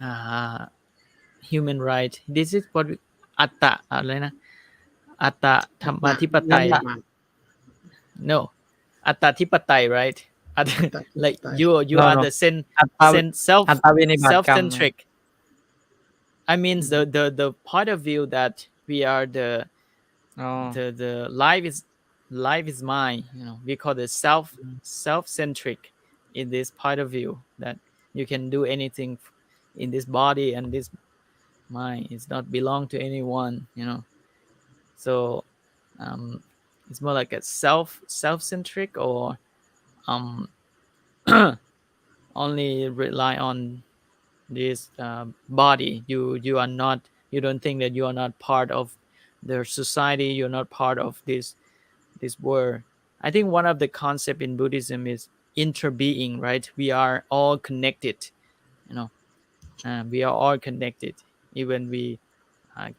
uh, human right, this is what we, atta อะไรนะ Atta Atta, Thammathipatai. Yanima, No, Atta right? Atta Like Tipatai. you No, are no. the Atta Atta self Vinibatkam. centric. I mean Mm. the point of view that we are Oh. the life is mine. We call it self centric in this point of view that you can do anything in this body and this mind. It's not belong to anyone. So um, it's more like a self centric or um only rely on this body. You are not, you don't think that you are not part of the society, you're not part of this world. I think one of the concept in Buddhism is interbeing, right? We are all connected. you know we are all connected. Even we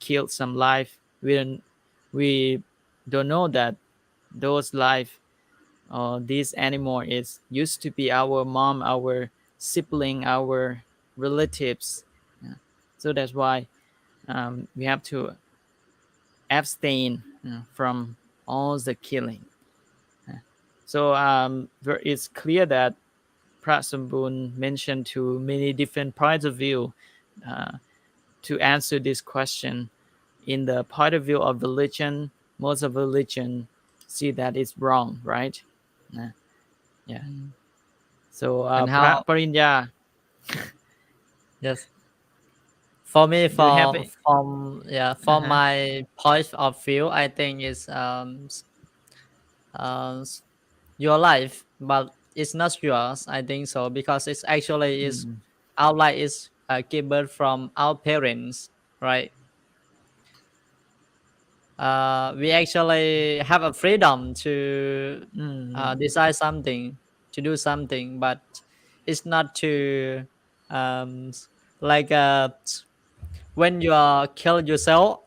killed some life, we don't know that those life, this animal is used to be our mom, our sibling, our relatives. Yeah. So that's why we have to abstain from all the killing. Yeah. So it's clear that Somboon mentioned to many different points of view uh, to answer this question. In the point of view of religion, most of religion see that it's wrong, right? Yeah. Yeah. Mm. So And how? Parinya, Yes. For me, do you have a from uh-huh. my point of view, I think it's your life, but it's not yours. I think so because it's actually is Mm, our life is given from our parents, right? We actually have a freedom to mm, decide something, to do something, but it's not to um, like when you are kill yourself.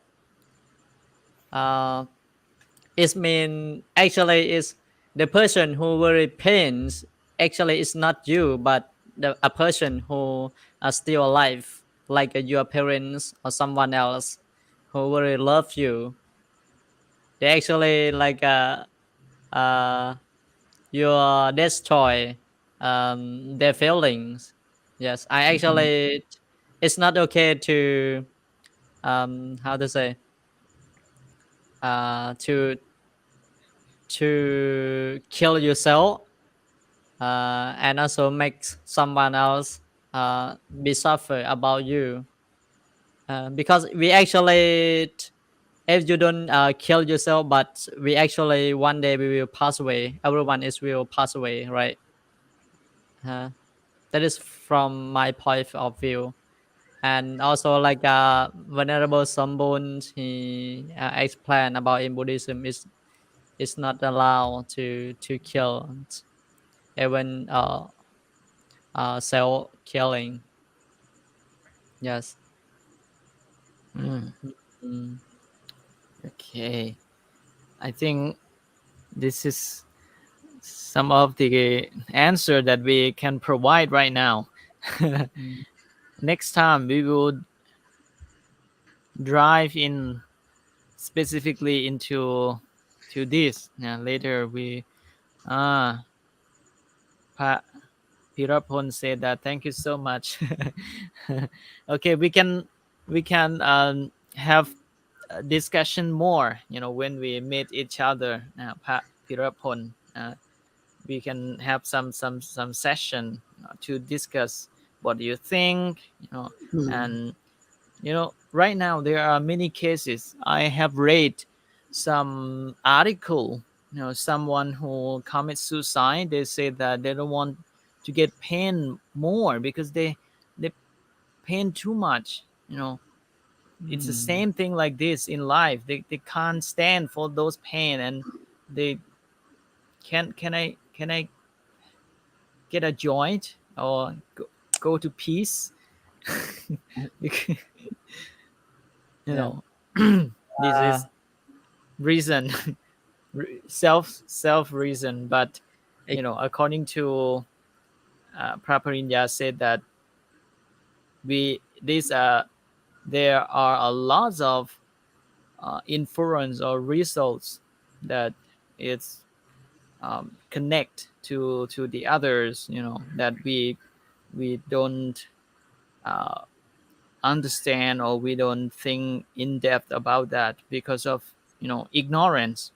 Uh, it mean actually is the person who very pains actually is not you, but a person who are still alive, like your parents or someone else who very love you. They actually like uh you destroy their feelings. Yes, I mm-hmm, actually, it's not okay to how to say uh to to kill yourself and also make someone else be suffer about you because we actually, if you don't kill yourself, but we actually one day we will pass away, everyone is will pass away, right? uh, that is from my point of view. And also like Venerable Somboon, he explained about in Buddhism is it's not allowed to kill, even self killing. Yes. mm. Mm. Okay, I think this is some of the answer that we can provide right now. Mm. Next time we will drive in specifically into to this. Now later we ah Pa Pirapon said that. Thank you so much. Okay, we can have a discussion more. When we meet each other. Pa Pirapon. We can have some session to discuss what do you think. Mm. And right now there are many cases. I have read some article. Someone who commits suicide, they say that they don't want to get pain more because they pain too much. It's the Mm. same thing like this in life. They can't stand for those pain, and they can I get a joint or go to peace. Because, you Yeah. know this Uh, is reason. Self reason. But it, according to Praparinya said that we these there are a lot of inference or results that it's connect to the others, that we don't uh, understand, or we don't think in depth about that because of ignorance.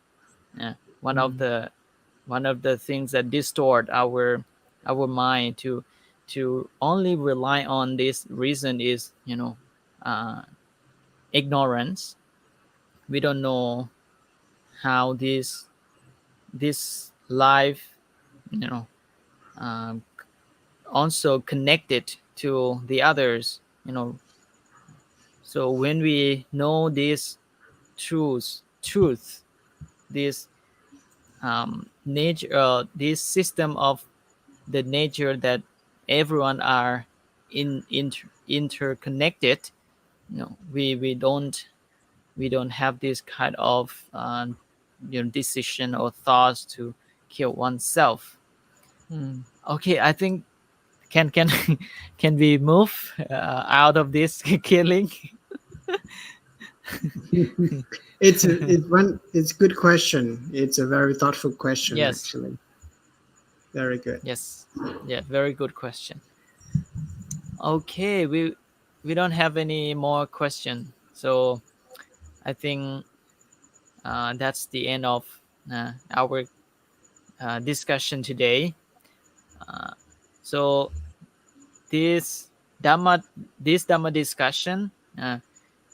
Yeah. One of the things that distort our mind to only rely on this reason is uh, ignorance. We don't know how this life you know um, also connected to the others. So when we know this truth, this nature, this system of the nature that everyone are interconnected, we don't have this kind of decision or thoughts to kill oneself. Mm. Okay, I think can can we move out of this killing? It's good question. It's a very thoughtful question Yes, actually. Very good. yes, yeah, very good question. Okay, we don't have any more question, so I think that's the end of our discussion today. Uh, so this Dhamma this Dhamma discussion,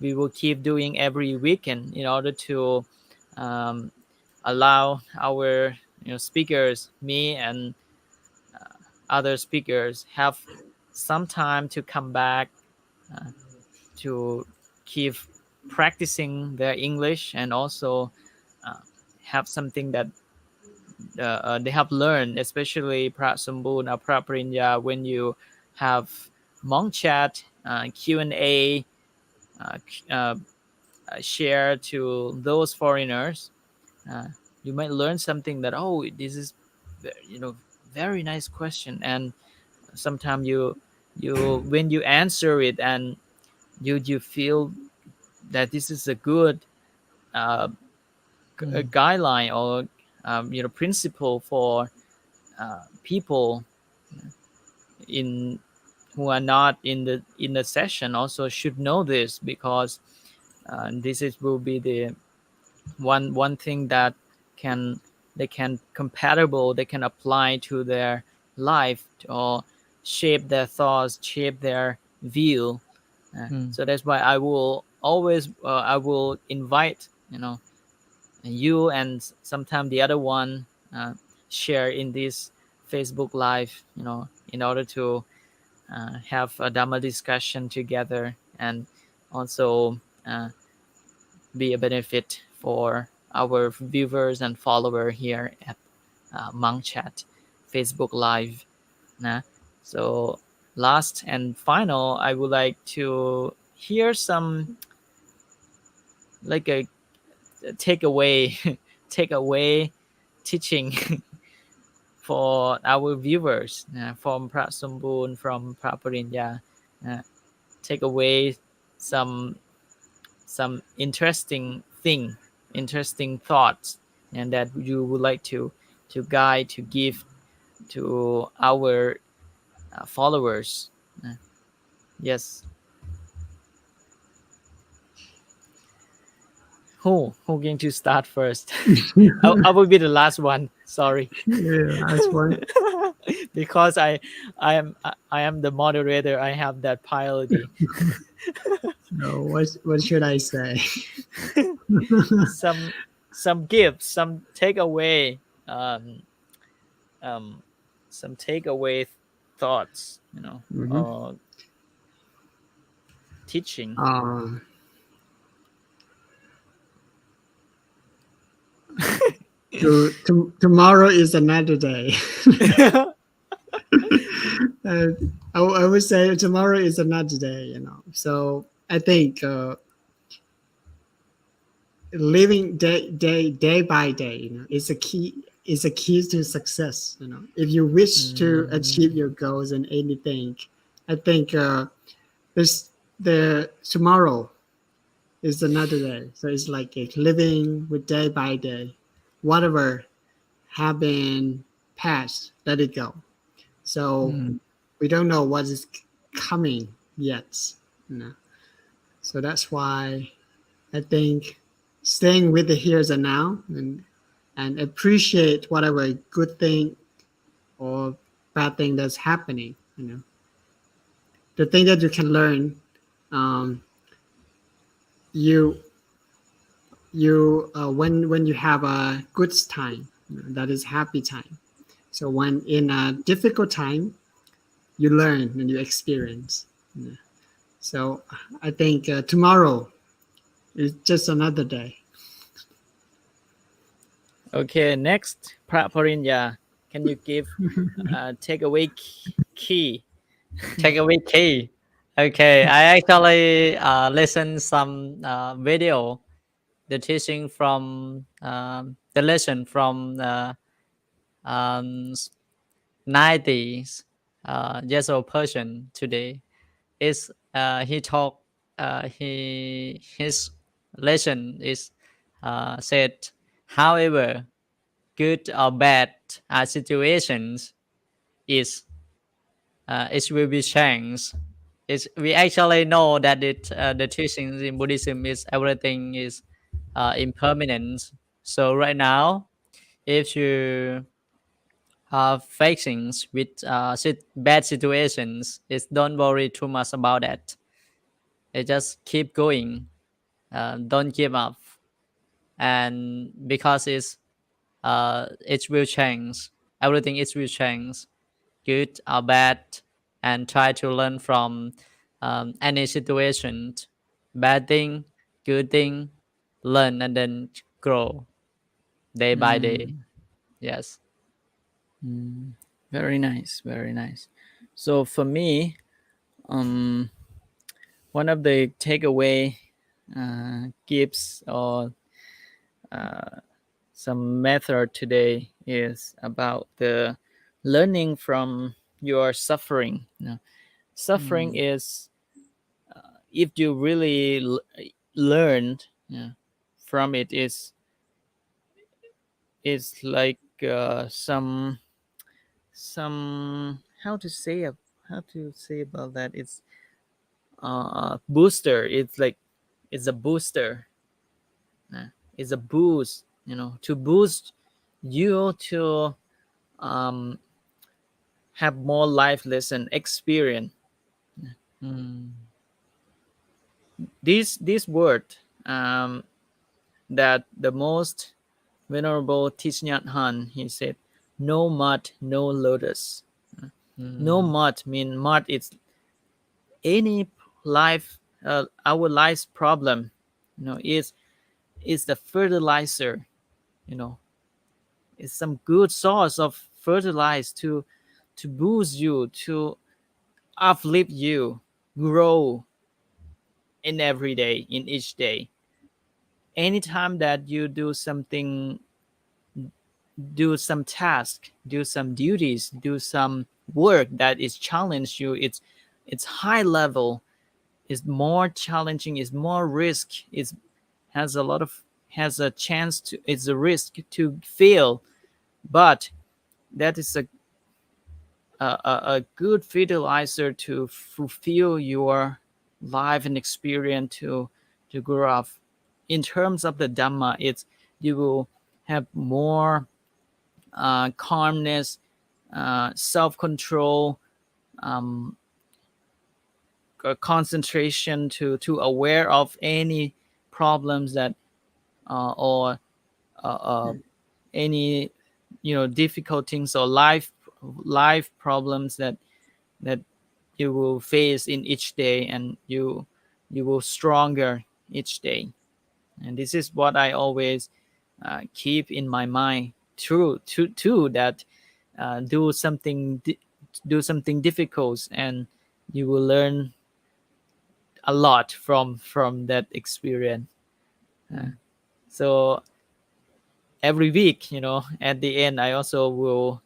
we will keep doing every weekend in order to um, allow our speakers, me and other speakers, have some time to come back uh, to keep practicing their English, and also uh, have something that they have learned, especially Somboon or Palinya, when you have Monkchat, Q&A, uh, uh, share to those foreigners. uh, you might learn something that, oh, this is very nice question, and sometimes you when you answer it, and you feel that this is a good uh, a Mm. guideline, or principle for people in who are not in the session also should know this, because this is will be the one thing that can they can compatible, they can apply to their life, or shape their thoughts, shape their view. Mm. So that's why I will invite you, and sometimes the other one share in this Facebook live, in order to have a Dhamma discussion together, and also be a benefit for our viewers and follower here at Monkchat Facebook live. Nah. So last and final, I would like to hear some, like a takeaway takeaway teaching for our viewers, from Somboon, from Palinya. Uh, take away some interesting thing, interesting thoughts, and that you would like to guide, to give to our followers. Uh, yes, who going to start first? I will be the last one. Sorry. Yeah, last one. Because I am the moderator. I have that priority. So what should I say? some some gifts, some takeaway, um, some takeaway thoughts, Mhm. or teaching. Uh, tomorrow is another day. uh, I would say tomorrow is another day. So I think living day by day, is a key to success. If you wish to achieve Mm, your goals in anything, I think this the tomorrow It's another day. So it's like a living with day by day. Whatever have been past, let it go. So Mm. we don't know what is coming yet. You know? So that's why I think staying with the here's and now and appreciate whatever good thing or bad thing that's happening. You know, the thing that you can learn, um, you when you have a good time, you know, that is happy time. So when in a difficult time, you learn and you experience. You know. So I think tomorrow is just another day. Okay, next, Palinya, can you give takeaway key? Takeaway key. Okay, I actually listened some video, the teaching from the lesson from um, 90s years old person today. Is he talk his lesson is said, however good or bad situations is it will be changed. It's, we actually know that the teachings in Buddhism is everything is impermanent. So right now, if you are facing with bad situations, is don't worry too much about that. It just keep going. Don't give up, and because it will change. Everything it will change, good or bad, and try to learn from any situation, bad thing, good thing, learn and then grow day by day. Mm, Yes. mm. Very nice, very nice. So for me, um, one of the takeaway gifts or some method today is about the learning from your suffering. You know, suffering Mm, is if you really learned, from it is like some how to say about that, it's booster. It's like it's a booster. It's a boost, to boost you to um, have more life lesson experience. mm, This word, um, that the most venerable Thich Nhat Hanh, he said, no mud, no lotus. No mm, mud mean mud is any life, our life's problem, is the fertilizer, you know it's some good source of fertilizer to boost you, to uplift you, grow in every day, in each day. Anytime that you do something, do some task, do some duties, do some work that is challenge you, it's high level, is more challenging, is more risk, is has a lot of has a chance to, it's a risk to fail, but that is a good fertilizer to fulfill your life and experience, to grow up. In terms of the Dhamma, it's you will have more calmness, self-control, um, concentration, to aware of any problems that or uh, any difficult things or life problems that you will face in each day, and you will stronger each day. And this is what I always keep in my mind, true that do do something difficult, and you will learn a lot from that experience. Uh, so every week, at the end, I also will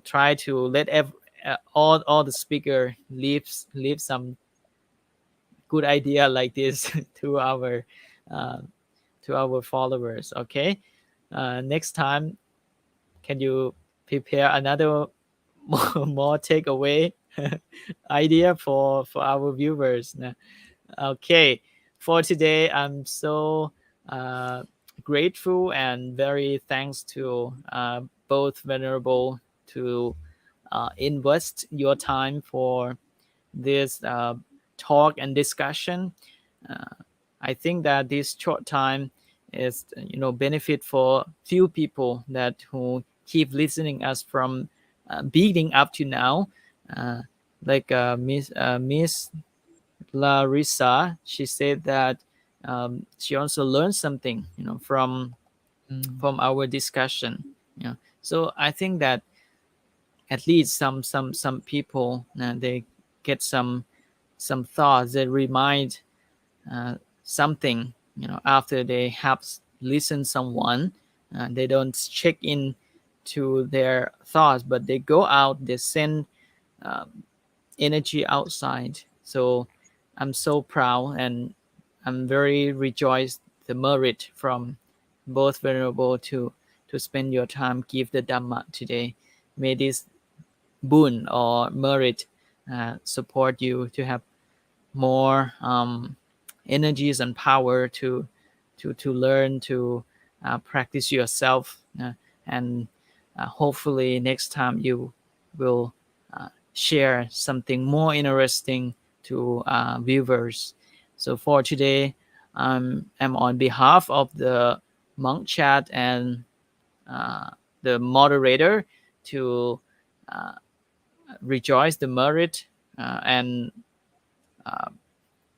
try to let all the speaker leave some good idea like this to uh, followers. Okay, next time, can you prepare another more takeaway idea for our viewers? Okay, for today, I'm so uh, grateful and very thanks to both Venerable to invest your time for this talk and discussion. Uh, I think that this short time is, benefit for few people that who keep listening us from beginning up to now. Uh, like Miss Larissa, she said that she also learned something, from our discussion. So I think that at least some people they get some thoughts that remind uh, something, after they have listened someone. They don't check in to their thoughts, but they go out, they send uh, energy outside. So I'm so proud and I'm very rejoiced the merit from both Venerable to spend your time give the Dhamma today. May this boon or merit support you to have more energies and power to learn to practice yourself, and hopefully next time you will share something more interesting to viewers. So for today, I'm on behalf of the Monkchat and uh, the moderator to uh, rejoice the merit, and uh,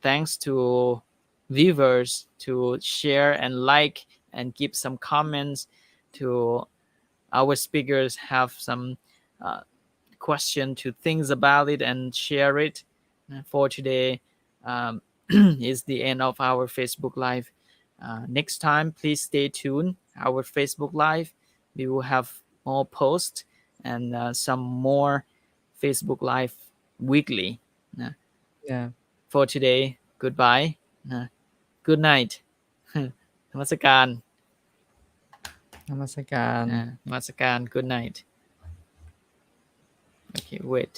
thanks to viewers to share and like and give some comments to our speakers, have some uh, question to things about it and share it. For today, is the end of our Facebook Live. Next time, please stay tuned. Our Facebook Live, we will have more posts and some more Facebook Live weekly. Uh, Yeah. for today, goodbye. Good night. นมัสการ นมัสการ นมัสการ good night. Okay, wait.